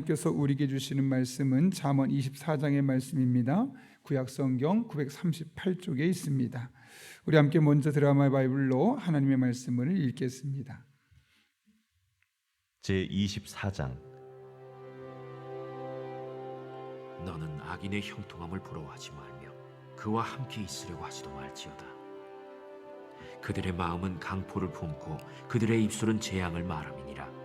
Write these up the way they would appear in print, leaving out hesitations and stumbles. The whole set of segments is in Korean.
하나님께서 우리에게 주시는 말씀은 잠언 24장의 말씀입니다. 구약성경 938쪽에 있습니다. 우리 함께 먼저 드라마 바이블로 하나님의 말씀을 읽겠습니다. 제24장. 너는 악인의 형통함을 부러워하지 말며 그와 함께 있으려고 하지도 말지어다. 그들의 마음은 강포를 품고 그들의 입술은 재앙을 말함이니라.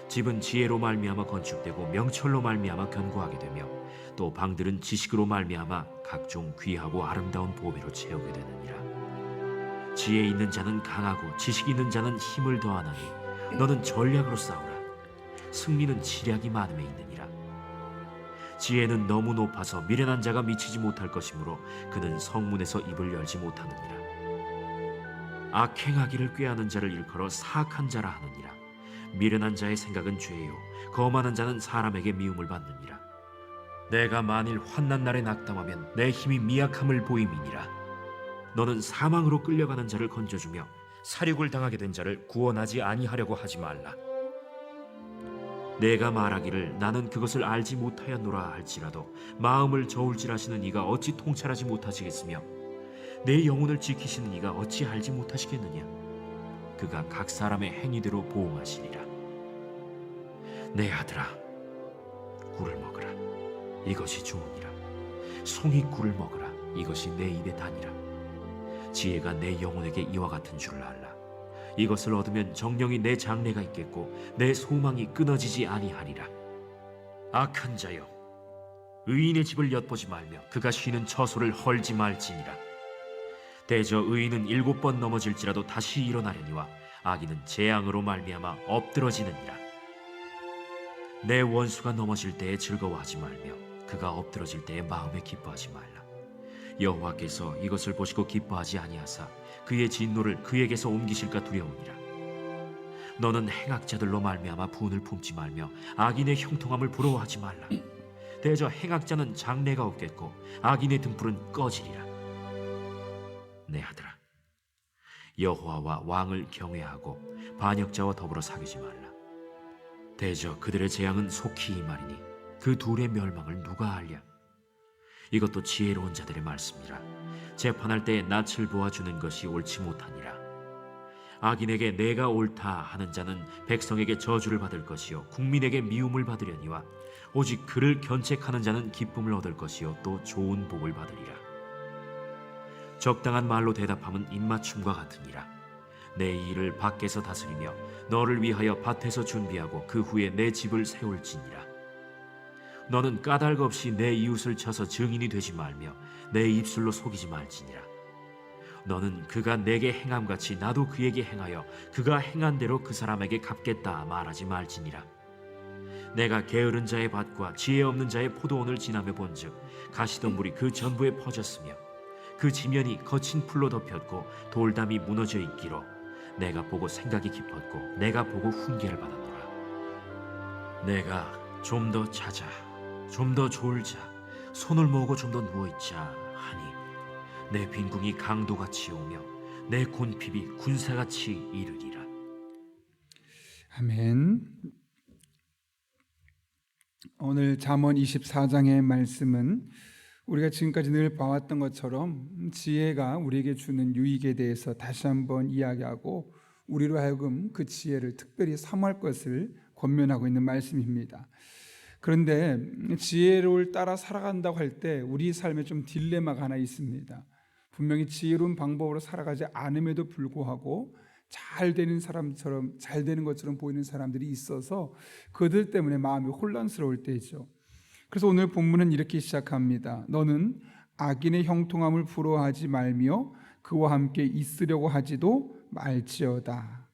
집은 지혜로 말미암아 건축되고 명철로 말미암아 견고하게 되며 또 방들은 지식으로 말미암아 각종 귀하고 아름다운 보배로 채우게 되느니라. 지혜 있는 자는 강하고 지식 있는 자는 힘을 더하나니 너는 전략으로 싸우라. 승리는 지략이 많음에 있느니라. 지혜는 너무 높아서 미련한 자가 미치지 못할 것이므로 그는 성문에서 입을 열지 못하느니라. 악행하기를 꾀하는 자를 일컬어 사악한 자라 하느니라. 미련한 자의 생각은 죄요 거만한 자는 사람에게 미움을 받느니라. 내가 만일 환난 날에 낙담하면 내 힘이 미약함을 보임이니라. 너는 사망으로 끌려가는 자를 건져주며 살육을 당하게 된 자를 구원하지 아니하려고 하지 말라. 내가 말하기를 나는 그것을 알지 못하였노라 할지라도 마음을 저울질하시는 이가 어찌 통찰하지 못하시겠으며 내 영혼을 지키시는 이가 어찌 알지 못하시겠느냐. 그가 각 사람의 행위대로 보응하시리라. 내 아들아, 꿀을 먹으라. 이것이 좋으니라. 송이 꿀을 먹으라. 이것이 내 입에 다니라. 지혜가 내 영혼에게 이와 같은 줄을 알라. 이것을 얻으면 정령이 내 장래가 있겠고 내 소망이 끊어지지 아니하리라. 악한 자여, 의인의 집을 엿보지 말며 그가 쉬는 처소를 헐지 말지니라. 대저 의인은 7번 넘어질지라도 다시 일어나려니와 악인은 재앙으로 말미암아 엎드러지느니라. 내 원수가 넘어질 때에 즐거워하지 말며 그가 엎드러질 때에 마음에 기뻐하지 말라. 여호와께서 이것을 보시고 기뻐하지 아니하사 그의 진노를 그에게서 옮기실까 두려우니라. 너는 행악자들로 말미암아 분을 품지 말며 악인의 형통함을 부러워하지 말라. 대저 행악자는 장래가 없겠고 악인의 등불은 꺼지리라. 내 아들아, 여호와와 왕을 경외하고 반역자와 더불어 사귀지 말라. 대저 그들의 재앙은 속히 임하리니 그 둘의 멸망을 누가 알랴. 이것도 지혜로운 자들의 말씀이라. 재판할 때에 낯을 보아주는 것이 옳지 못하니라. 악인에게 내가 옳다 하는 자는 백성에게 저주를 받을 것이요 국민에게 미움을 받으려니와 오직 그를 견책하는 자는 기쁨을 얻을 것이요 또 좋은 복을 받으리라. 적당한 말로 대답함은 입맞춤과 같으니라. 내 일을 밖에서 다스리며 너를 위하여 밭에서 준비하고 그 후에 내 집을 세울지니라. 너는 까닭 없이 내 이웃을 쳐서 증인이 되지 말며 내 입술로 속이지 말지니라. 너는 그가 내게 행함같이 나도 그에게 행하여 그가 행한 대로 그 사람에게 갚겠다 말하지 말지니라. 내가 게으른 자의 밭과 지혜 없는 자의 포도원을 지나며 본즉 가시덤불이 그 전부에 퍼졌으며 그 지면이 거친 풀로 덮였고 돌담이 무너져 있기로 내가 보고 생각이 깊었고 내가 보고 훈계를 받았노라. 내가 좀 더 자자, 좀 더 졸자, 손을 모으고 좀 더 누워있자 하니 내 빈궁이 강도같이 오며 내 곤핍이 군사같이 이르리라. 아멘. 오늘 잠언 24장의 말씀은 우리가 지금까지 늘 봐왔던 것처럼 지혜가 우리에게 주는 유익에 대해서 다시 한번 이야기하고 우리로 하여금 그 지혜를 특별히 사모할 것을 권면하고 있는 말씀입니다. 그런데 지혜를 따라 살아간다고 할 때 우리 삶에 좀 딜레마가 하나 있습니다. 분명히 지혜로운 방법으로 살아가지 않음에도 불구하고 잘 되는 사람처럼 잘 되는 것처럼 보이는 사람들이 있어서 그들 때문에 마음이 혼란스러울 때이죠. 그래서 오늘 본문은 이렇게 시작합니다. 너는 악인의 형통함을 부러워하지 말며 그와 함께 있으려고 하지도 말지어다.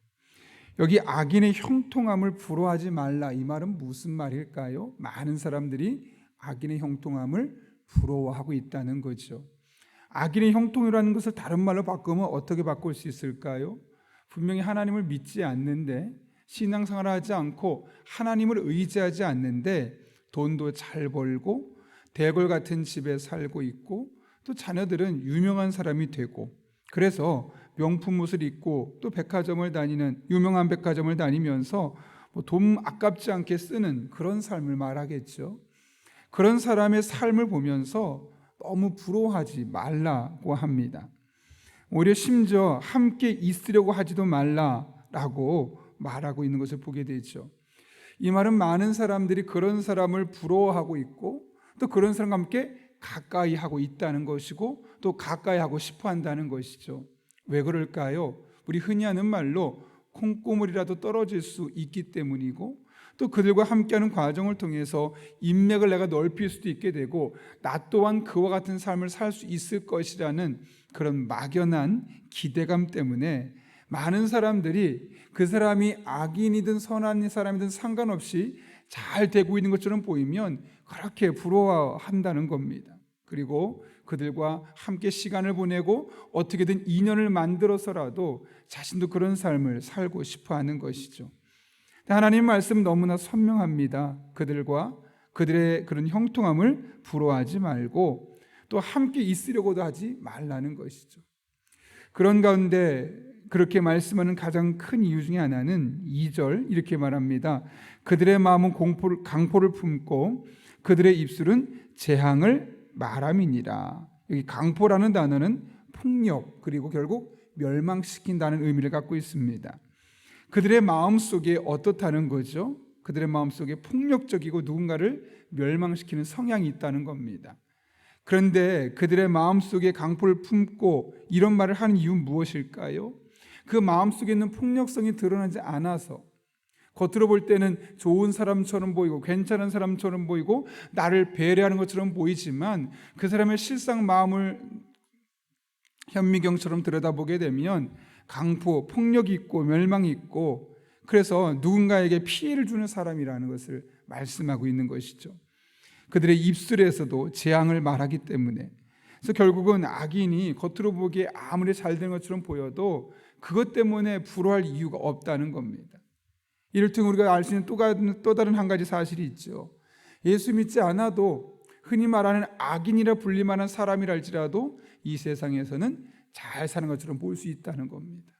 여기 악인의 형통함을 부러워하지 말라, 이 말은 무슨 말일까요? 많은 사람들이 악인의 형통함을 부러워하고 있다는 거죠. 악인의 형통이라는 것을 다른 말로 바꾸면 어떻게 바꿀 수 있을까요? 분명히 하나님을 믿지 않는데, 신앙생활을 하지 않고 하나님을 의지하지 않는데 돈도 잘 벌고 대궐 같은 집에 살고 있고 또 자녀들은 유명한 사람이 되고 그래서 명품 옷을 입고 또 백화점을 다니는 유명한 백화점을 다니면서 돈 아깝지 않게 쓰는 그런 삶을 말하겠죠. 그런 사람의 삶을 보면서 너무 부러워하지 말라고 합니다. 오히려 심지어 함께 있으려고 하지도 말라라고 말하고 있는 것을 보게 되죠. 이 말은 많은 사람들이 그런 사람을 부러워하고 있고 또 그런 사람과 함께 가까이 하고 있다는 것이고 또 가까이 하고 싶어 한다는 것이죠. 왜 그럴까요? 우리 흔히 하는 말로 콩고물이라도 떨어질 수 있기 때문이고 또 그들과 함께하는 과정을 통해서 인맥을 내가 넓힐 수도 있게 되고 나 또한 그와 같은 삶을 살 수 있을 것이라는 그런 막연한 기대감 때문에 많은 사람들이 그 사람이 악인이든 선한 사람이든 상관없이 잘 되고 있는 것처럼 보이면 그렇게 부러워한다는 겁니다. 그리고 그들과 함께 시간을 보내고 어떻게든 인연을 만들어서라도 자신도 그런 삶을 살고 싶어 하는 것이죠. 하나님 말씀은 너무나 선명합니다. 그들과 그들의 그런 형통함을 부러워하지 말고 또 함께 있으려고도 하지 말라는 것이죠. 그런 가운데 그렇게 말씀하는 가장 큰 이유 중에 하나는 2절 이렇게 말합니다. 그들의 마음은 강포를 품고 그들의 입술은 재앙을 말함이니라. 여기 강포라는 단어는 폭력 그리고 결국 멸망시킨다는 의미를 갖고 있습니다. 그들의 마음속에 어떻다는 거죠? 그들의 마음속에 폭력적이고 누군가를 멸망시키는 성향이 있다는 겁니다. 그런데 그들의 마음속에 강포를 품고 이런 말을 하는 이유는 무엇일까요? 그 마음속에 있는 폭력성이 드러나지 않아서 겉으로 볼 때는 좋은 사람처럼 보이고 괜찮은 사람처럼 보이고 나를 배려하는 것처럼 보이지만 그 사람의 실상 마음을 현미경처럼 들여다보게 되면 강포, 폭력이 있고 멸망이 있고 그래서 누군가에게 피해를 주는 사람이라는 것을 말씀하고 있는 것이죠. 그들의 입술에서도 재앙을 말하기 때문에 그래서 결국은 악인이 겉으로 보기에 아무리 잘 된 것처럼 보여도 그것 때문에 부러워할 이유가 없다는 겁니다. 이를 통해 우리가 알 수 있는 또 다른 한 가지 사실이 있죠. 예수 믿지 않아도 흔히 말하는 악인이라 불릴만한 사람이랄지라도 이 세상에서는 잘 사는 것처럼 볼 수 있다는 겁니다.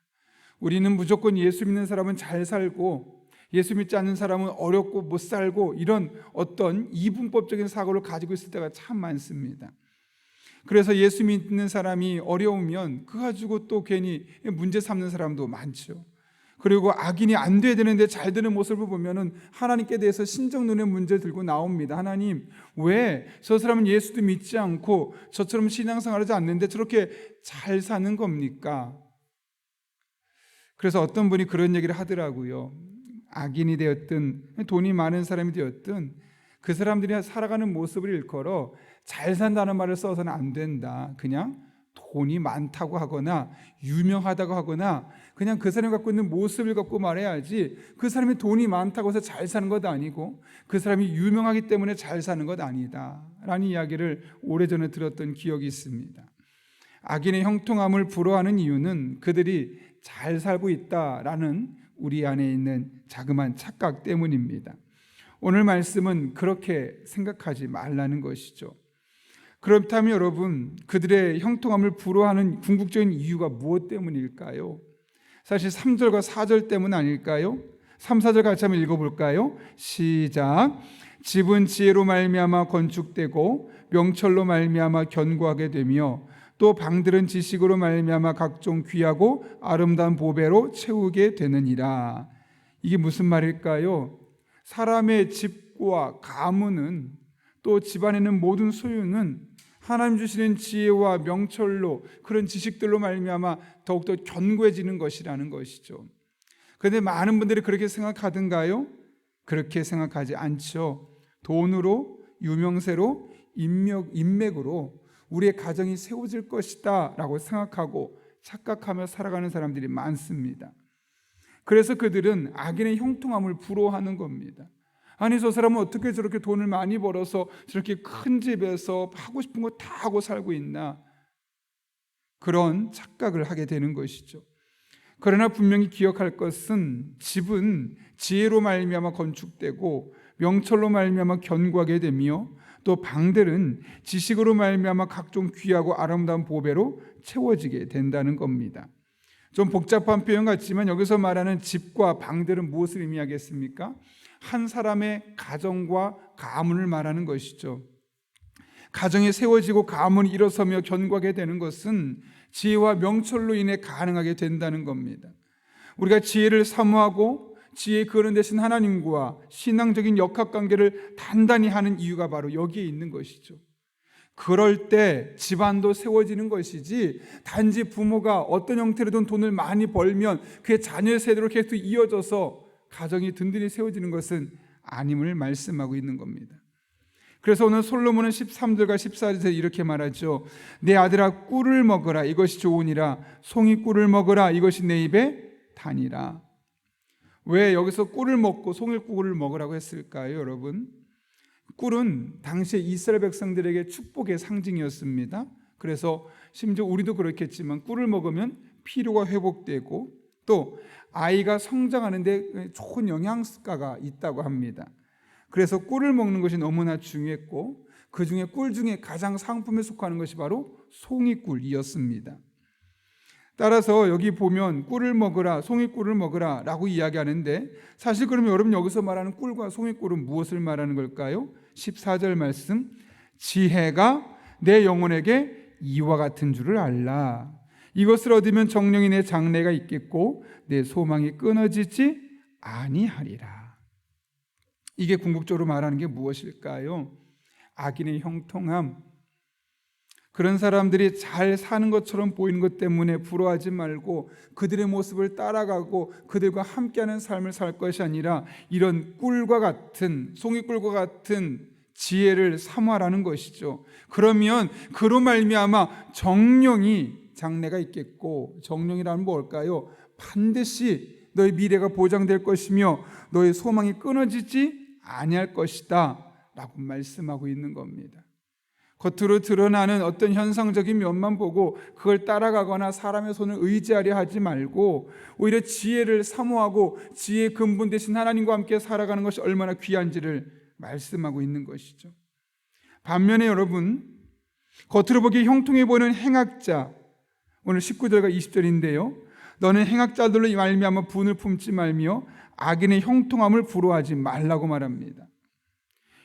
우리는 무조건 예수 믿는 사람은 잘 살고 예수 믿지 않는 사람은 어렵고 못 살고 이런 어떤 이분법적인 사고를 가지고 있을 때가 참 많습니다. 그래서 예수 믿는 사람이 어려우면 그거 가지고 또 괜히 문제 삼는 사람도 많죠. 그리고 악인이 안 돼야 되는데 잘 되는 모습을 보면은 하나님께 대해서 신정론의 문제 들고 나옵니다. 하나님, 왜 저 사람은 예수도 믿지 않고 저처럼 신앙생활하지 않는데 저렇게 잘 사는 겁니까? 그래서 어떤 분이 그런 얘기를 하더라고요. 악인이 되었든 돈이 많은 사람이 되었든 그 사람들이 살아가는 모습을 일컬어 잘 산다는 말을 써서는 안 된다. 그냥 돈이 많다고 하거나 유명하다고 하거나 그냥 그 사람이 갖고 있는 모습을 갖고 말해야지 그 사람이 돈이 많다고 해서 잘 사는 것 아니고 그 사람이 유명하기 때문에 잘 사는 것 아니다 라는 이야기를 오래전에 들었던 기억이 있습니다. 악인의 형통함을 부러워하는 이유는 그들이 잘 살고 있다라는 우리 안에 있는 자그마한 착각 때문입니다. 오늘 말씀은 그렇게 생각하지 말라는 것이죠. 그렇다면 여러분, 그들의 형통함을 부러워하는 궁극적인 이유가 무엇 때문일까요? 사실 3절과 4절 때문 아닐까요? 3, 4절 같이 한번 읽어볼까요? 시작. 집은 지혜로 말미암아 건축되고 명철로 말미암아 견고하게 되며 또 방들은 지식으로 말미암아 각종 귀하고 아름다운 보배로 채우게 되느니라. 이게 무슨 말일까요? 사람의 집과 가문은 또 집안에는 모든 소유는 하나님 주시는 지혜와 명철로 그런 지식들로 말미암아 더욱더 견고해지는 것이라는 것이죠. 그런데 많은 분들이 그렇게 생각하던가요? 그렇게 생각하지 않죠. 돈으로, 유명세로, 인맥으로 우리의 가정이 세워질 것이다 라고 생각하고 착각하며 살아가는 사람들이 많습니다. 그래서 그들은 악인의 형통함을 부러워하는 겁니다. 아니, 저 사람은 어떻게 저렇게 돈을 많이 벌어서 저렇게 큰 집에서 하고 싶은 거 다 하고 살고 있나? 그런 착각을 하게 되는 것이죠. 그러나 분명히 기억할 것은 집은 지혜로 말미암아 건축되고 명철로 말미암아 견고하게 되며 또 방들은 지식으로 말미암아 각종 귀하고 아름다운 보배로 채워지게 된다는 겁니다. 좀 복잡한 표현 같지만 여기서 말하는 집과 방들은 무엇을 의미하겠습니까? 한 사람의 가정과 가문을 말하는 것이죠. 가정이 세워지고 가문이 일어서며 견고하게 되는 것은 지혜와 명철로 인해 가능하게 된다는 겁니다. 우리가 지혜를 사모하고 지혜의 근원 되신 하나님과 신앙적인 역학관계를 단단히 하는 이유가 바로 여기에 있는 것이죠. 그럴 때 집안도 세워지는 것이지, 단지 부모가 어떤 형태로든 돈을 많이 벌면 그의 자녀의 세대로 계속 이어져서 가정이 든든히 세워지는 것은 아님을 말씀하고 있는 겁니다. 그래서 오늘 솔로몬은 13절과 14절에 이렇게 말하죠. 내 아들아 꿀을 먹어라, 이것이 좋으니라. 송이 꿀을 먹어라, 이것이 내 입에 다니라. 왜 여기서 꿀을 먹고 송이 꿀을 먹으라고 했을까요, 여러분? 꿀은 당시에 이스라엘 백성들에게 축복의 상징이었습니다. 그래서 심지어 우리도 그렇겠지만 꿀을 먹으면 피로가 회복되고 또 아이가 성장하는데 좋은 영양가가 있다고 합니다. 그래서 꿀을 먹는 것이 너무나 중요했고, 그 중에 꿀 중에 가장 상품에 속하는 것이 바로 송이꿀이었습니다. 따라서 여기 보면 꿀을 먹으라, 송이꿀을 먹으라 라고 이야기하는데, 사실 그러면 여러분 여기서 말하는 꿀과 송이꿀은 무엇을 말하는 걸까요? 14절 말씀, 지혜가 내 영혼에게 이와 같은 줄을 알라. 이것을 얻으면 정령이 내 장래가 있겠고 내 소망이 끊어지지 아니하리라. 이게 궁극적으로 말하는 게 무엇일까요? 악인의 형통함. 그런 사람들이 잘 사는 것처럼 보이는 것 때문에 부러워하지 말고 그들의 모습을 따라가고 그들과 함께하는 삶을 살 것이 아니라 이런 꿀과 같은, 송이꿀과 같은 지혜를 사모하라는 것이죠. 그러면 그로 말미암아 정령이 장래가 있겠고, 정령이라는 뭘까요? 반드시 너의 미래가 보장될 것이며 너의 소망이 끊어지지 아니할 것이다 라고 말씀하고 있는 겁니다. 겉으로 드러나는 어떤 현상적인 면만 보고 그걸 따라가거나 사람의 손을 의지하려 하지 말고 오히려 지혜를 사모하고 지혜의 근본 되신 하나님과 함께 살아가는 것이 얼마나 귀한지를 말씀하고 있는 것이죠. 반면에 여러분, 겉으로 보기 형통해 보이는 행악자, 오늘 19절과 20절인데요. 너는 행악자들로 말미암아 분을 품지 말며 악인의 형통함을 부러워하지 말라고 말합니다.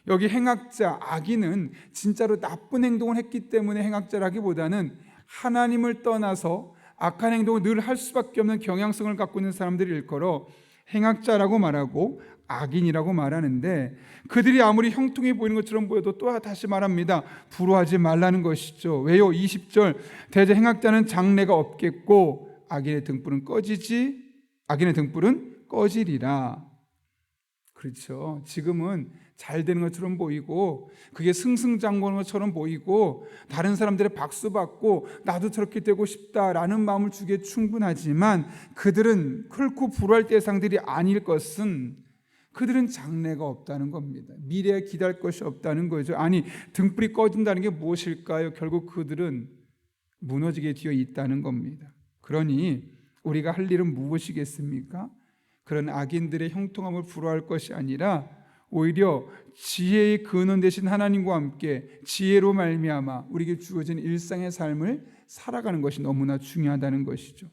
여기 행악자, 악인은 진짜로 나쁜 행동을 했기 때문에 행악자라기보다는 하나님을 떠나서 악한 행동을 늘 할 수밖에 없는 경향성을 갖고 있는 사람들이 일컬어 행악자라고 말하고 악인이라고 말하는데, 그들이 아무리 형통해 보이는 것처럼 보여도 또 다시 말합니다. 부러워하지 말라는 것이죠. 왜요? 20절, 대저 행악자는 장래가 없겠고 악인의 등불은 꺼지리라. 그렇죠. 지금은 잘 되는 것처럼 보이고 그게 승승장구하는 것처럼 보이고 다른 사람들의 박수 받고 나도 저렇게 되고 싶다라는 마음을 주기에 충분하지만 그들은 결코 부러워할 대상들이 아닐 것은, 그들은 장래가 없다는 겁니다. 미래에 기대할 것이 없다는 거죠. 아니, 등불이 꺼진다는 게 무엇일까요? 결국 그들은 무너지게 되어 있다는 겁니다. 그러니 우리가 할 일은 무엇이겠습니까? 그런 악인들의 형통함을 부러워할 것이 아니라 오히려 지혜의 근원 되신 하나님과 함께 지혜로 말미암아 우리에게 주어진 일상의 삶을 살아가는 것이 너무나 중요하다는 것이죠.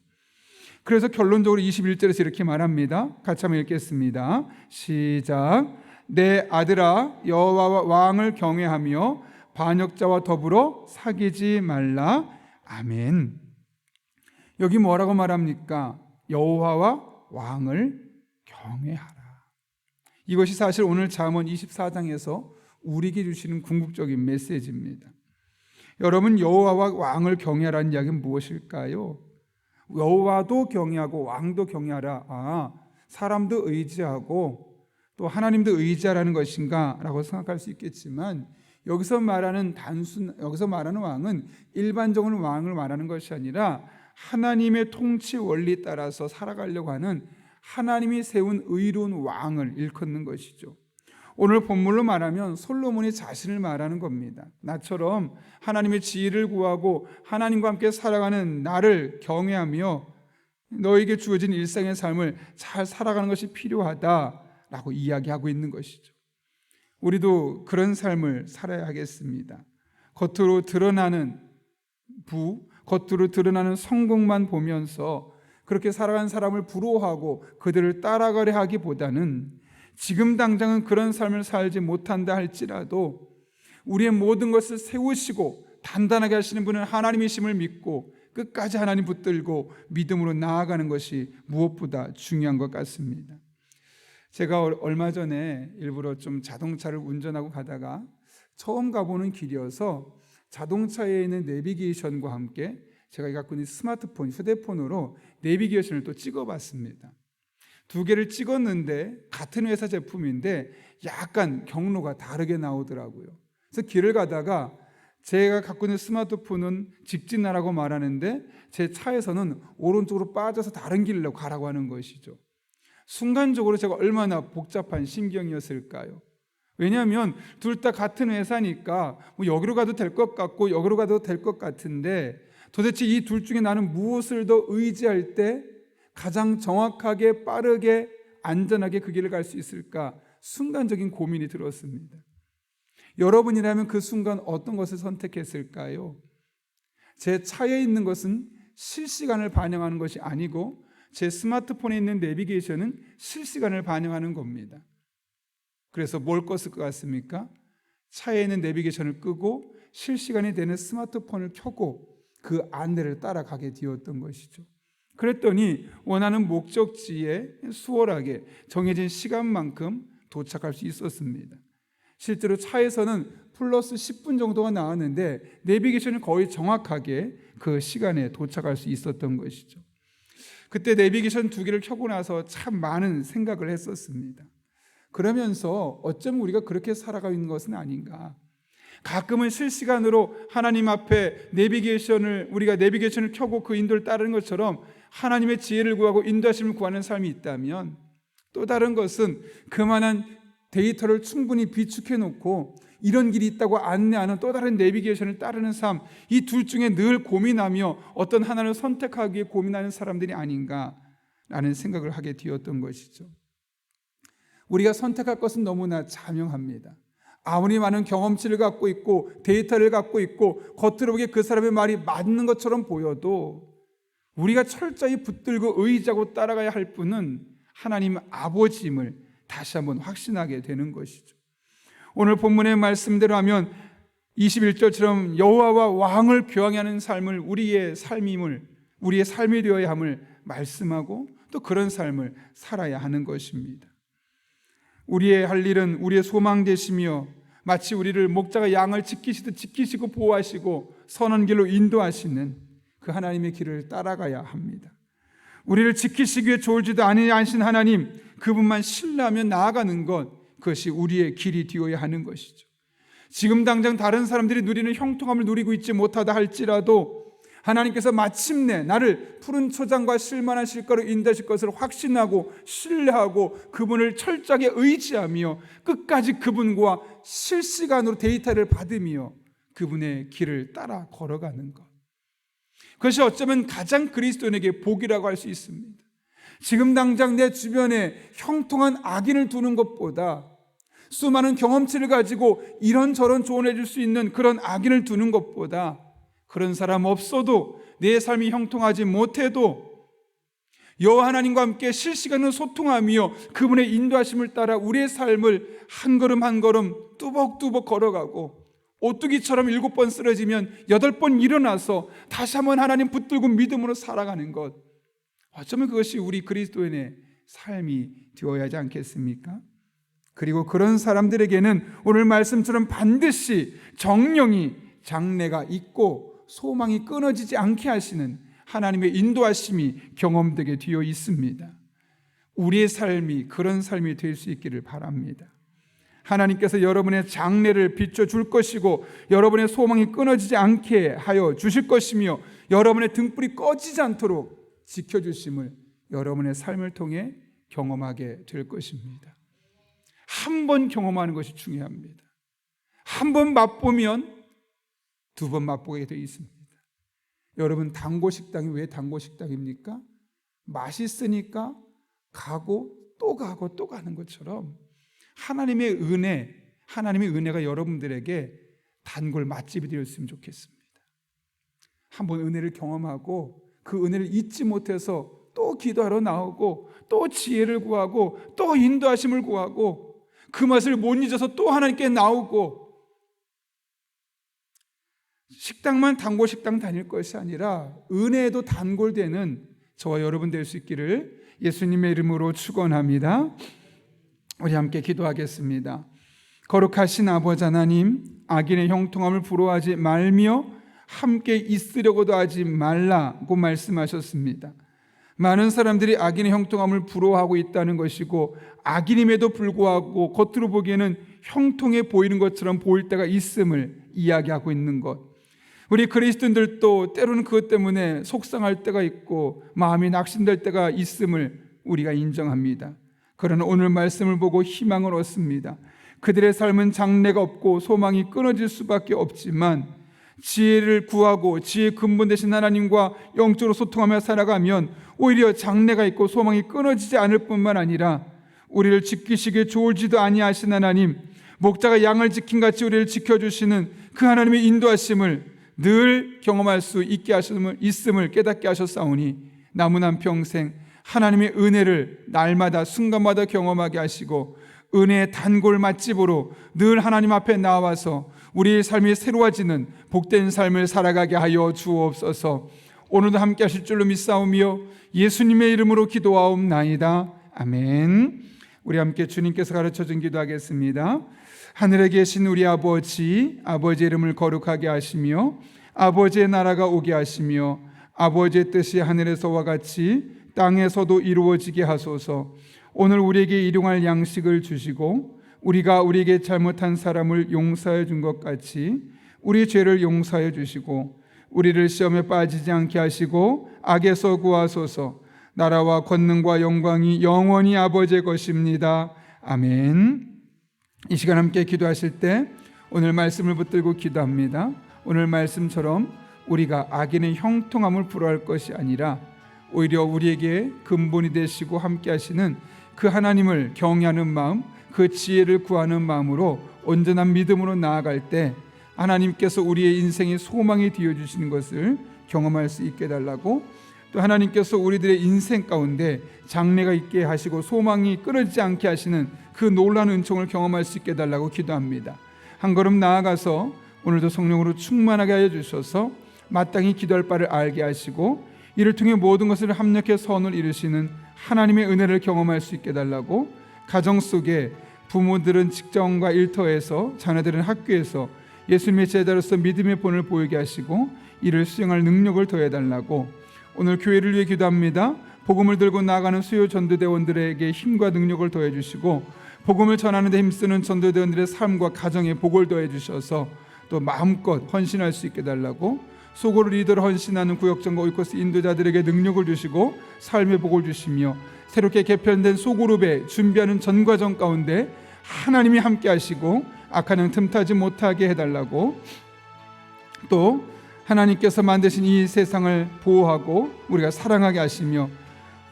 그래서 결론적으로 21절에서 이렇게 말합니다. 같이 한번 읽겠습니다. 시작. 내 아들아 여호와와 왕을 경외하며 반역자와 더불어 사귀지 말라. 아멘. 여기 뭐라고 말합니까? 여호와와 왕을 경외하라. 이것이 사실 오늘 잠언 24장에서 우리에게 주시는 궁극적인 메시지입니다. 여러분, 여호와와 왕을 경외하라는 이야기는 무엇일까요? 여호와도 경외하고 왕도 경외하라. 사람도 의지하고 또 하나님도 의지하라는 것인가 라고 생각할 수 있겠지만, 여기서 말하는 왕은 일반적으로 왕을 말하는 것이 아니라 하나님의 통치 원리에 따라서 살아가려고 하는 하나님이 세운 의로운 왕을 일컫는 것이죠. 오늘 본문로 말하면 솔로몬이 자신을 말하는 겁니다. 나처럼 하나님의 지혜를 구하고 하나님과 함께 살아가는 나를 경외하며 너에게 주어진 일상의 삶을 잘 살아가는 것이 필요하다라고 이야기하고 있는 것이죠. 우리도 그런 삶을 살아야 하겠습니다. 겉으로 드러나는 겉으로 드러나는 성공만 보면서 그렇게 살아간 사람을 부러워하고 그들을 따라가려 하기보다는 지금 당장은 그런 삶을 살지 못한다 할지라도 우리의 모든 것을 세우시고 단단하게 하시는 분은 하나님이심을 믿고 끝까지 하나님 붙들고 믿음으로 나아가는 것이 무엇보다 중요한 것 같습니다. 제가 얼마 전에 일부러 좀 자동차를 운전하고 가다가 처음 가보는 길이어서 자동차에 있는 내비게이션과 함께 제가 갖고 있는 스마트폰, 휴대폰으로 내비게이션을 또 찍어봤습니다. 두 개를 찍었는데 같은 회사 제품인데 약간 경로가 다르게 나오더라고요. 그래서 길을 가다가 제가 갖고 있는 스마트폰은 직진하라고 말하는데 제 차에서는 오른쪽으로 빠져서 다른 길로 가라고 하는 것이죠. 순간적으로 제가 얼마나 복잡한 심경이었을까요? 왜냐하면 둘 다 같은 회사니까 뭐 여기로 가도 될 것 같고 여기로 가도 될 것 같은데 도대체 이 둘 중에 나는 무엇을 더 의지할 때 가장 정확하게 빠르게 안전하게 그 길을 갈 수 있을까? 순간적인 고민이 들었습니다. 여러분이라면 그 순간 어떤 것을 선택했을까요? 제 차에 있는 것은 실시간을 반영하는 것이 아니고 제 스마트폰에 있는 내비게이션은 실시간을 반영하는 겁니다. 그래서 뭘 껐을 것 같습니까? 차에 있는 내비게이션을 끄고 실시간이 되는 스마트폰을 켜고 그 안내를 따라가게 되었던 것이죠. 그랬더니 원하는 목적지에 수월하게 정해진 시간만큼 도착할 수 있었습니다. 실제로 차에서는 플러스 10분 정도가 나왔는데 내비게이션은 거의 정확하게 그 시간에 도착할 수 있었던 것이죠. 그때 내비게이션 두 개를 켜고 나서 참 많은 생각을 했었습니다. 그러면서 어쩌면 우리가 그렇게 살아가고 있는 것은 아닌가. 가끔은 실시간으로 하나님 앞에 우리가 내비게이션을 켜고 그 인도를 따르는 것처럼 하나님의 지혜를 구하고 인도하심을 구하는 삶이 있다면, 또 다른 것은 그만한 데이터를 충분히 비축해 놓고 이런 길이 있다고 안내하는 또 다른 내비게이션을 따르는 삶, 이 둘 중에 늘 고민하며 어떤 하나를 선택하기에 고민하는 사람들이 아닌가라는 생각을 하게 되었던 것이죠. 우리가 선택할 것은 너무나 자명합니다. 아무리 많은 경험치를 갖고 있고 데이터를 갖고 있고 겉으로 보기에 그 사람의 말이 맞는 것처럼 보여도 우리가 철저히 붙들고 의지하고 따라가야 할 분은 하나님 아버지임을 다시 한번 확신하게 되는 것이죠. 오늘 본문의 말씀대로 하면 21절처럼 여호와와 왕을 교항하는 삶을 우리의 삶이 되어야 함을 말씀하고 또 그런 삶을 살아야 하는 것입니다. 우리의 할 일은 우리의 소망 되시며 마치 우리를 목자가 양을 지키시듯 지키시고 보호하시고 선한 길로 인도하시는 그 하나님의 길을 따라가야 합니다. 우리를 지키시기 위해 졸지도 아니하신 하나님, 그분만 신뢰하며 나아가는 것, 그것이 우리의 길이 되어야 하는 것이죠. 지금 당장 다른 사람들이 누리는 형통함을 누리고 있지 못하다 할지라도 하나님께서 마침내 나를 푸른 초장과 실만한 실과로 인도하실 것을 확신하고 신뢰하고 그분을 철저하게 의지하며 끝까지 그분과 실시간으로 데이터를 받으며 그분의 길을 따라 걸어가는 것, 그것이 어쩌면 가장 그리스도인에게 복이라고 할 수 있습니다. 지금 당장 내 주변에 형통한 악인을 두는 것보다 수많은 경험치를 가지고 이런저런 조언해 줄 수 있는 그런 악인을 두는 것보다, 그런 사람 없어도 내 삶이 형통하지 못해도 여호와 하나님과 함께 실시간으로 소통하며 그분의 인도하심을 따라 우리의 삶을 한 걸음 한 걸음 뚜벅뚜벅 걸어가고 오뚜기처럼 7번 쓰러지면 8번 일어나서 다시 한번 하나님 붙들고 믿음으로 살아가는 것, 어쩌면 그것이 우리 그리스도인의 삶이 되어야 하지 않겠습니까? 그리고 그런 사람들에게는 오늘 말씀처럼 반드시 정령이 장래가 있고 소망이 끊어지지 않게 하시는 하나님의 인도하심이 경험되게 되어 있습니다. 우리의 삶이 그런 삶이 될 수 있기를 바랍니다. 하나님께서 여러분의 장래를 비춰줄 것이고 여러분의 소망이 끊어지지 않게 하여 주실 것이며 여러분의 등불이 꺼지지 않도록 지켜주심을 여러분의 삶을 통해 경험하게 될 것입니다. 한 번 경험하는 것이 중요합니다. 한 번 맛보면 2번 맛보게 되어 있습니다. 여러분, 단골식당이 왜 단골식당입니까? 맛있으니까 가고 또 가고 또 가는 것처럼 하나님의 은혜가 여러분들에게 단골 맛집이 되었으면 좋겠습니다. 한번 은혜를 경험하고 그 은혜를 잊지 못해서 또 기도하러 나오고 또 지혜를 구하고 또 인도하심을 구하고 그 맛을 못 잊어서 또 하나님께 나오고 식당만 단골 식당 다닐 것이 아니라 은혜에도 단골되는 저와 여러분 될 수 있기를 예수님의 이름으로 축원합니다. 우리 함께 기도하겠습니다. 거룩하신 아버지 하나님, 악인의 형통함을 부러워하지 말며 함께 있으려고도 하지 말라고 말씀하셨습니다. 많은 사람들이 악인의 형통함을 부러워하고 있다는 것이고 악인임에도 불구하고 겉으로 보기에는 형통해 보이는 것처럼 보일 때가 있음을 이야기하고 있는 것. 우리 그리스도인들도 때로는 그것 때문에 속상할 때가 있고 마음이 낙심될 때가 있음을 우리가 인정합니다. 그러나 오늘 말씀을 보고 희망을 얻습니다. 그들의 삶은 장래가 없고 소망이 끊어질 수밖에 없지만 지혜를 구하고 지혜의 근본 되신 하나님과 영적으로 소통하며 살아가면 오히려 장래가 있고 소망이 끊어지지 않을 뿐만 아니라 우리를 지키시기에 좋을지도 아니하신 하나님, 목자가 양을 지킨 같이 우리를 지켜주시는 그 하나님의 인도하심을 늘 경험할 수 있게 있음을 깨닫게 하셨사오니 남은 한 평생 하나님의 은혜를 날마다 순간마다 경험하게 하시고 은혜의 단골 맛집으로 늘 하나님 앞에 나와서 우리의 삶이 새로워지는 복된 삶을 살아가게 하여 주옵소서. 오늘도 함께 하실 줄로 믿사오며 예수님의 이름으로 기도하옵나이다. 아멘. 우리 함께 주님께서 가르쳐준 기도하겠습니다. 하늘에 계신 우리 아버지, 아버지의 이름을 거룩하게 하시며 아버지의 나라가 오게 하시며 아버지의 뜻이 하늘에서와 같이 땅에서도 이루어지게 하소서. 오늘 우리에게 일용할 양식을 주시고 우리가 우리에게 잘못한 사람을 용서해 준 것 같이 우리 죄를 용서해 주시고 우리를 시험에 빠지지 않게 하시고 악에서 구하소서. 나라와 권능과 영광이 영원히 아버지의 것입니다. 아멘. 이 시간 함께 기도하실 때 오늘 말씀을 붙들고 기도합니다. 오늘 말씀처럼 우리가 악인의 형통함을 부러워할 것이 아니라 오히려 우리에게 근본이 되시고 함께 하시는 그 하나님을 경외하는 마음, 그 지혜를 구하는 마음으로 온전한 믿음으로 나아갈 때 하나님께서 우리의 인생의 소망이 되어주시는 것을 경험할 수 있게 해달라고, 또 하나님께서 우리들의 인생 가운데 장래가 있게 하시고 소망이 끊어지지 않게 하시는 그 놀라운 은총을 경험할 수 있게 해달라고 기도합니다. 한 걸음 나아가서 오늘도 성령으로 충만하게 하여 주셔서 마땅히 기도할 바를 알게 하시고 이를 통해 모든 것을 합력해 선을 이루시는 하나님의 은혜를 경험할 수 있게 해달라고, 가정 속에 부모들은 직장과 일터에서, 자녀들은 학교에서 예수님의 제자로서 믿음의 본을 보이게 하시고 이를 수행할 능력을 더해달라고, 오늘 교회를 위해 기도합니다. 복음을 들고 나아가는 수요 전도대원들에게 힘과 능력을 더해주시고 복음을 전하는 데 힘쓰는 전도대원들의 삶과 가정에 복을 더해주셔서 또 마음껏 헌신할 수 있게 해달라고, 소그룹 리더로 헌신하는 구역장과 오이코스 인도자들에게 능력을 주시고 삶의 복을 주시며 새롭게 개편된 소그룹에 준비하는 전 과정 가운데 하나님이 함께 하시고 악한 영 틈타지 못하게 해달라고, 또 하나님께서 만드신 이 세상을 보호하고 우리가 사랑하게 하시며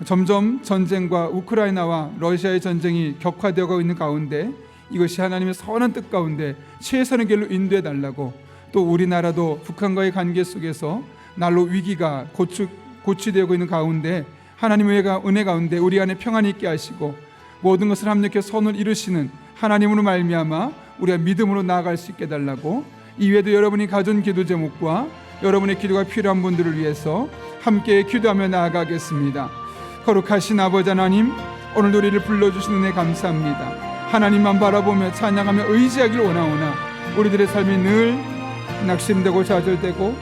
점점 전쟁과 우크라이나와 러시아의 전쟁이 격화되어 있는 가운데 이것이 하나님의 선한 뜻 가운데 최선의 길로 인도해 달라고, 또 우리나라도 북한과의 관계 속에서 날로 위기가 고취되고 있는 가운데 하나님의 은혜 가운데 우리 안에 평안이 있게 하시고 모든 것을 합력해 선을 이루시는 하나님으로 말미암아 우리가 믿음으로 나아갈 수 있게 해달라고, 이외에도 여러분이 가진 기도 제목과 여러분의 기도가 필요한 분들을 위해서 함께 기도하며 나아가겠습니다. 거룩하신 아버지 하나님, 오늘도 우리를 불러주신 은혜 감사합니다. 하나님만 바라보며 찬양하며 의지하길 원하오나 우리들의 삶이 늘 낙심되고 좌절되고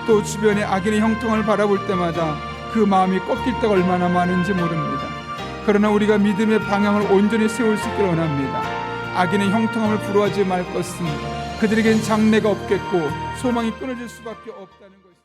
또 주변의 악인의 형통을 바라볼 때마다 그 마음이 꺾일 때가 얼마나 많은지 모릅니다. 그러나 우리가 믿음의 방향을 온전히 세울 수 있길 원합니다. 악인의 형통함을 부러워하지 말 것은 그들에겐 장래가 없겠고 소망이 끊어질 수밖에 없다는 것입니다.